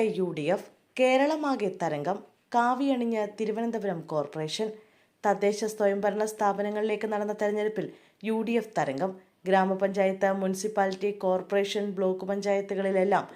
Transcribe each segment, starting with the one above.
UDF, കേരളമാകെ തരംഗം, കാവിയണിഞ്ഞ് Thiruvananthapuram corporation. തദ്ദേശ സ്വയംഭരണ സ്ഥാപനങ്ങളിലേക്ക് നടന്ന തെരഞ്ഞെടുപ്പിൽ UDF തരംഗം. ഗ്രാമപഞ്ചായത്ത്, മുനിസിപ്പാലിറ്റി, കോർപ്പറേഷൻ, ബ്ലോക്ക് പഞ്ചായത്തുകളിലെല്ലാം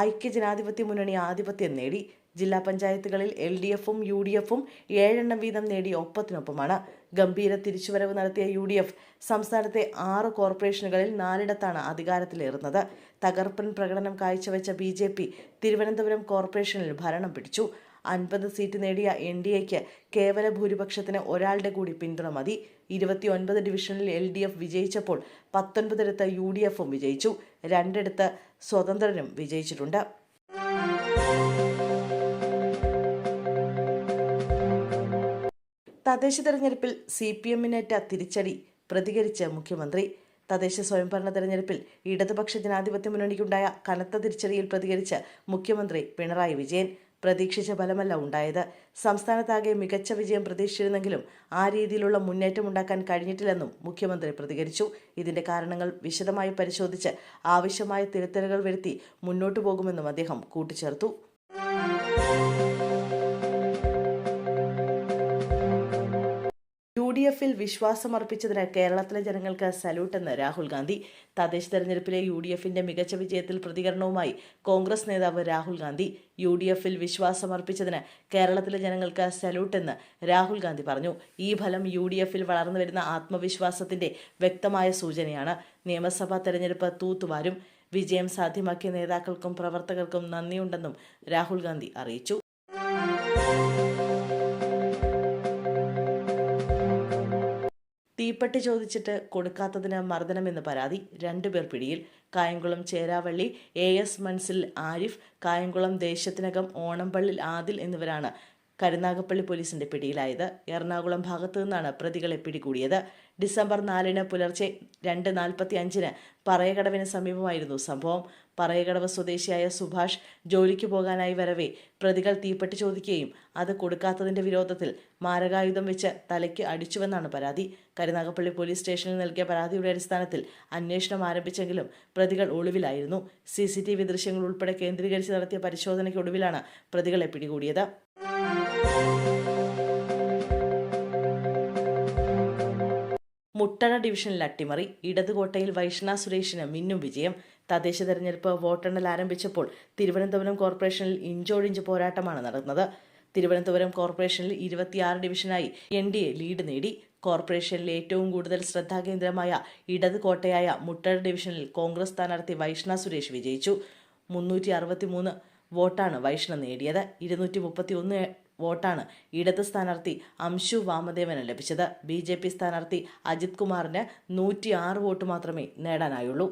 ഐക്യജനാധിപത്യ മുന്നണി ആധിപത്യം നേടി. ജില്ലാ പഞ്ചായത്തുകളിൽ LDFും UDFും 7 എണ്ണം വീതം നേടി ഒപ്പത്തിനൊപ്പമാണ്. ഗംഭീര തിരിച്ചുവരവ് നടത്തിയ UDF സംസ്ഥാനത്തെ 6 കോർപ്പറേഷനുകളിൽ 4 അധികാരത്തിലേറുന്നത്. തകർപ്പൻ പ്രകടനം കാഴ്ചവെച്ച BJP തിരുവനന്തപുരം കോർപ്പറേഷനിൽ ഭരണം പിടിച്ചു. 50 സീറ്റ് നേടിയ NDAയ്ക്ക് കേവല ഭൂരിപക്ഷത്തിന് ഒരാളുടെ കൂടി പിന്തുണ മതി. 29 ഡിവിഷനിൽ LDF വിജയിച്ചപ്പോൾ 19 UDFും വിജയിച്ചു. 2 സ്വതന്ത്രരും വിജയിച്ചിട്ടുണ്ട്. തദ്ദേശ തെരഞ്ഞെടുപ്പിൽ CPMനേറ്റ തിരിച്ചടി പ്രതികരിച്ച് മുഖ്യമന്ത്രി. തദ്ദേശ സ്വയംഭരണ തെരഞ്ഞെടുപ്പിൽ ഇടതുപക്ഷ ജനാധിപത്യ മുന്നണിക്കുണ്ടായ കനത്ത തിരിച്ചടിയിൽ പ്രതികരിച്ച് മുഖ്യമന്ത്രി പിണറായി വിജയൻ. പ്രതീക്ഷിച്ച ഫലമല്ല ഉണ്ടായത്. സംസ്ഥാനത്താകെ മികച്ച വിജയം പ്രതീക്ഷിച്ചിരുന്നെങ്കിലും ആ രീതിയിലുള്ള മുന്നേറ്റം ഉണ്ടാക്കാൻ കഴിഞ്ഞിട്ടില്ലെന്നും മുഖ്യമന്ത്രി പ്രതികരിച്ചു. ഇതിന്റെ കാരണങ്ങൾ വിശദമായി പരിശോധിച്ച് ആവശ്യമായ തിരുത്തലുകൾ വരുത്തി മുന്നോട്ടു പോകുമെന്നും അദ്ദേഹം കൂട്ടിച്ചേർത്തു. UDFിൽ വിശ്വാസമർപ്പിച്ചതിന് കേരളത്തിലെ ജനങ്ങൾക്ക് സല്യൂട്ടെന്ന് രാഹുൽ ഗാന്ധി. തദ്ദേശ തെരഞ്ഞെടുപ്പിലെ UDFിന്റെ മികച്ച വിജയത്തിൽ പ്രതികരണവുമായി കോൺഗ്രസ് നേതാവ് രാഹുൽ ഗാന്ധി. UDFിൽ വിശ്വാസമർപ്പിച്ചതിന് കേരളത്തിലെ ജനങ്ങൾക്ക് സല്യൂട്ടെന്ന് രാഹുൽ ഗാന്ധി പറഞ്ഞു. ഈ ഫലം UDFിൽ വളർന്നു വരുന്ന ആത്മവിശ്വാസത്തിന്റെ വ്യക്തമായ സൂചനയാണ്. നിയമസഭാ തെരഞ്ഞെടുപ്പ് തൂത്തുവാരും. വിജയം സാധ്യമാക്കിയ നേതാക്കൾക്കും പ്രവർത്തകർക്കും നന്ദിയുണ്ടെന്നും രാഹുൽ ഗാന്ധി അറിയിച്ചു. തീപ്പെട്ടി ചോദിച്ചിട്ട് കൊടുക്കാത്തതിന് മർദ്ദനമെന്ന് പരാതി. 2 പേർ പിടിയിൽ. കായംകുളം ചേരാവള്ളി AS മൻസിൽ ആരിഫ്, കായംകുളം ദേശത്തിനകം ഓണംപള്ളിൽ ആദിൽ എന്നിവരാണ് കരുനാഗപ്പള്ളി പോലീസിന്റെ പിടിയിലായത്. എറണാകുളം ഭാഗത്തു നിന്നാണ് പ്രതികളെ പിടികൂടിയത്. ഡിസംബർ 4 പുലർച്ചെ 2:45 പറയകടവിന് സമീപമായിരുന്നു സംഭവം. പറയകടവ് സ്വദേശിയായ സുഭാഷ് ജോലിക്ക് പോകാനായി വരവേ പ്രതികൾ തീപ്പെട്ടി ചോദിക്കുകയും അത് കൊടുക്കാത്തതിന്റെ വിരോധത്തിൽ മാരകായുധം വെച്ച് തലയ്ക്ക് അടിച്ചുവെന്നാണ് പരാതി. കരുനാഗപ്പള്ളി പോലീസ് സ്റ്റേഷനിൽ നൽകിയ പരാതിയുടെ അടിസ്ഥാനത്തിൽ അന്വേഷണം ആരംഭിച്ചെങ്കിലും പ്രതികൾ ഒളിവിലായിരുന്നു. CCTV ദൃശ്യങ്ങൾ ഉൾപ്പെടെ കേന്ദ്രീകരിച്ച് നടത്തിയ പരിശോധനയ്ക്കൊടുവിലാണ് പ്രതികളെ പിടികൂടിയത്. മുട്ടണ ഡിവിഷനിൽ അട്ടിമറി. ഇടതുകോട്ടയിൽ വൈഷ്ണ സുരേഷിന് മിന്നും വിജയം. തദ്ദേശ തെരഞ്ഞെടുപ്പ് വോട്ടെണ്ണൽ ആരംഭിച്ചപ്പോൾ തിരുവനന്തപുരം കോർപ്പറേഷനിൽ ഇഞ്ചോടിഞ്ച് പോരാട്ടമാണ് നടന്നത്. തിരുവനന്തപുരം കോർപ്പറേഷനിൽ 26 ഡിവിഷനായി NDA ലീഡ് നേടി. കോർപ്പറേഷനിലെ ഏറ്റവും കൂടുതൽ ശ്രദ്ധാകേന്ദ്രമായ ഇടതുകോട്ടയായ മുട്ടണ ഡിവിഷനിൽ കോൺഗ്രസ് സ്ഥാനാർത്ഥി വൈഷ്ണ സുരേഷ് വിജയിച്ചു. 363 വോട്ടാണ് വൈഷ്ണ നേടിയത്. 231 വോട്ടാണ് ഇടത് സ്ഥാനാർത്ഥി അംശു വാമദേവന് ലഭിച്ചത്. BJP സ്ഥാനാർത്ഥി അജിത് കുമാറിന് 106 വോട്ട് മാത്രമേ നേടാനായുള്ളൂ.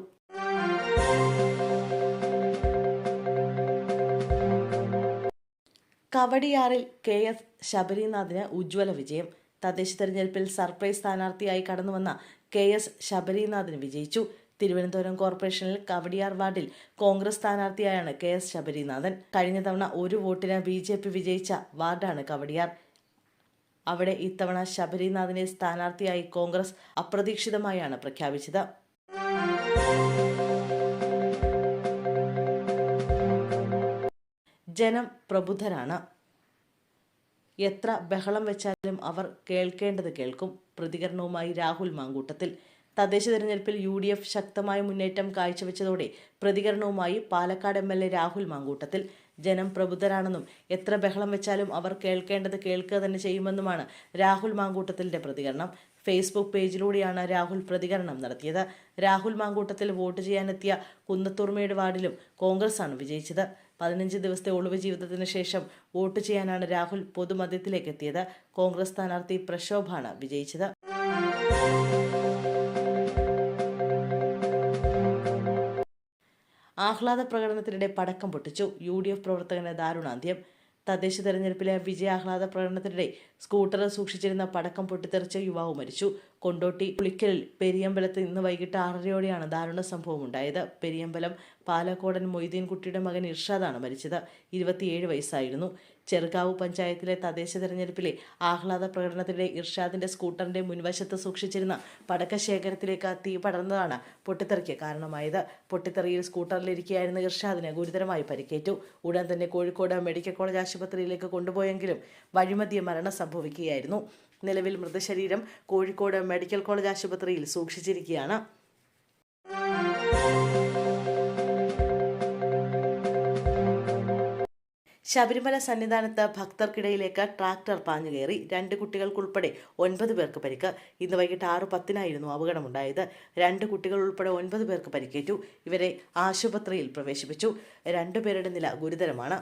കവടിയാറിൽ KS ശബരിനാഥിന് ഉജ്ജ്വല വിജയം. തദ്ദേശ തെരഞ്ഞെടുപ്പിൽ സർപ്രൈസ് സ്ഥാനാർത്ഥിയായി കടന്നുവന്ന KS ശബരിനാഥിന് വിജയിച്ചു. തിരുവനന്തപുരം കോർപ്പറേഷനിൽ കവടിയാർ വാർഡിൽ കോൺഗ്രസ് സ്ഥാനാർത്ഥിയായാണ് KS ശബരിനാഥൻ. കഴിഞ്ഞ തവണ 1 വോട്ടിന് BJP വിജയിച്ച വാർഡാണ് കവടിയാർ. അവിടെ ഇത്തവണ ശബരിനാഥിനെ സ്ഥാനാർത്ഥിയായി കോൺഗ്രസ് അപ്രതീക്ഷിതമായാണ് പ്രഖ്യാപിച്ചത്. ജനം പ്രബുദ്ധരാണ്. എത്ര ബഹളം വെച്ചാലും അവർ കേൾക്കേണ്ടത് കേൾക്കും. പ്രതികരണവുമായി രാഹുൽ മാങ്കൂട്ടത്തിൽ. തദ്ദേശ തെരഞ്ഞെടുപ്പിൽ UDF ശക്തമായ മുന്നേറ്റം കാഴ്ചവെച്ചതോടെ പ്രതികരണവുമായി പാലക്കാട് MLA രാഹുൽ മാങ്കൂട്ടത്തിൽ. ജനം പ്രബുദ്ധരാണെന്നും എത്ര ബഹളം വെച്ചാലും അവർ കേൾക്കേണ്ടത് കേൾക്കുക തന്നെ ചെയ്യുമെന്നുമാണ് രാഹുൽ മാങ്കൂട്ടത്തിൻ്റെ പ്രതികരണം. ഫേസ്ബുക്ക് പേജിലൂടെയാണ് രാഹുൽ പ്രതികരണം നടത്തിയത്. രാഹുൽ മാങ്കൂട്ടത്തിൽ വോട്ട് ചെയ്യാനെത്തിയ കുന്നത്തൂർമേട് വാർഡിലും കോൺഗ്രസാണ് വിജയിച്ചത്. 15 ദിവസത്തെ ഒളിവ് ജീവിതത്തിന് ശേഷം വോട്ട് ചെയ്യാനാണ് രാഹുൽ പൊതുമധ്യത്തിലേക്ക് എത്തിയത്. കോൺഗ്രസ് സ്ഥാനാർത്ഥി പ്രക്ഷോഭാണ് വിജയിച്ചത്. ആഹ്ലാദ പ്രകടനത്തിനിടെ പടക്കം പൊട്ടിച്ചു. UDF പ്രവർത്തകന് ദാരുണാന്ത്യം. തദ്ദേശ തെരഞ്ഞെടുപ്പിലെ വിജയാഹ്ലാദ പ്രകടനത്തിനിടെ സ്കൂട്ടറിൽ സൂക്ഷിച്ചിരുന്ന പടക്കം പൊട്ടിത്തെറിച്ച യുവാവ് മരിച്ചു. കൊണ്ടോട്ടി പുളിക്കലിൽ പെരിയമ്പലത്ത് ഇന്ന് വൈകിട്ട് 6:30 ദാരുണ സംഭവം ഉണ്ടായത്. പെരിയമ്പലം പാലക്കോടൻ മൊയ്തീൻകുട്ടിയുടെ മകൻ ഇർഷാദാണ് മരിച്ചത്. 27 വയസ്സായിരുന്നു. ചെറുകാവ് പഞ്ചായത്തിലെ തദ്ദേശ തെരഞ്ഞെടുപ്പിലെ ആഹ്ലാദ പ്രകടനത്തിനിടെ ഇർഷാദിന്റെ സ്കൂട്ടറിന്റെ മുൻവശത്ത് സൂക്ഷിച്ചിരുന്ന പടക്കശേഖരത്തിലേക്ക് തീ പടർന്നതാണ് പൊട്ടിത്തെറിക്ക് കാരണമായത്. പൊട്ടിത്തെറിയിൽ സ്കൂട്ടറിലിരിക്കുകയായിരുന്ന ഇർഷാദിന് ഗുരുതരമായി പരിക്കേറ്റു. ഉടൻ തന്നെ കോഴിക്കോട് മെഡിക്കൽ കോളേജ് ആശുപത്രിയിലേക്ക് കൊണ്ടുപോയെങ്കിലും വഴിമധ്യേ മരണം സംഭവിക്കുകയായിരുന്നു. നിലവിൽ മൃതശരീരം കോഴിക്കോട് മെഡിക്കൽ കോളേജ് ആശുപത്രിയിൽ സൂക്ഷിച്ചിരിക്കുകയാണ്. ശബരിമല സന്നിധാനത്ത് ഭക്തർക്കിടയിലേക്ക് ട്രാക്ടർ പാഞ്ഞുകയറി 2 കുട്ടികൾക്കുൾപ്പെടെ 9 പേർക്ക് പരിക്ക്. ഇന്ന് വൈകിട്ട് 6:10 അപകടമുണ്ടായത്. 2 കുട്ടികൾ ഉൾപ്പെടെ 9 പേർക്ക് പരിക്കേറ്റു. ഇവരെ ആശുപത്രിയിൽ പ്രവേശിപ്പിച്ചു. 2 പേരുടെ നില ഗുരുതരമാണ്.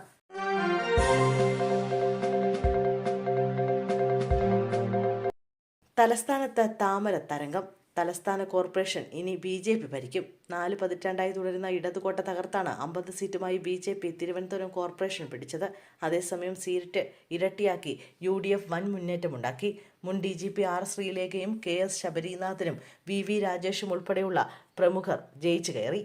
തലസ്ഥാനത്ത് താമര തരംഗം. തലസ്ഥാന കോർപ്പറേഷൻ ഇനി BJP ഭരിക്കും. 4 പതിറ്റാണ്ടായി തുടരുന്ന ഇടതുകോട്ട തകർത്താണ് 50 സീറ്റുമായി BJP തിരുവനന്തപുരം കോർപ്പറേഷൻ പിടിച്ചത്. അതേസമയം സീറ്റ് ഇരട്ടിയാക്കി UDF വൻ മുന്നേറ്റമുണ്ടാക്കി. മുൻ DGP R ശ്രീലേഖയും KS ശബരിനാഥനും VV രാജേഷും ഉൾപ്പെടെയുള്ള പ്രമുഖർ ജയിച്ചു കയറി.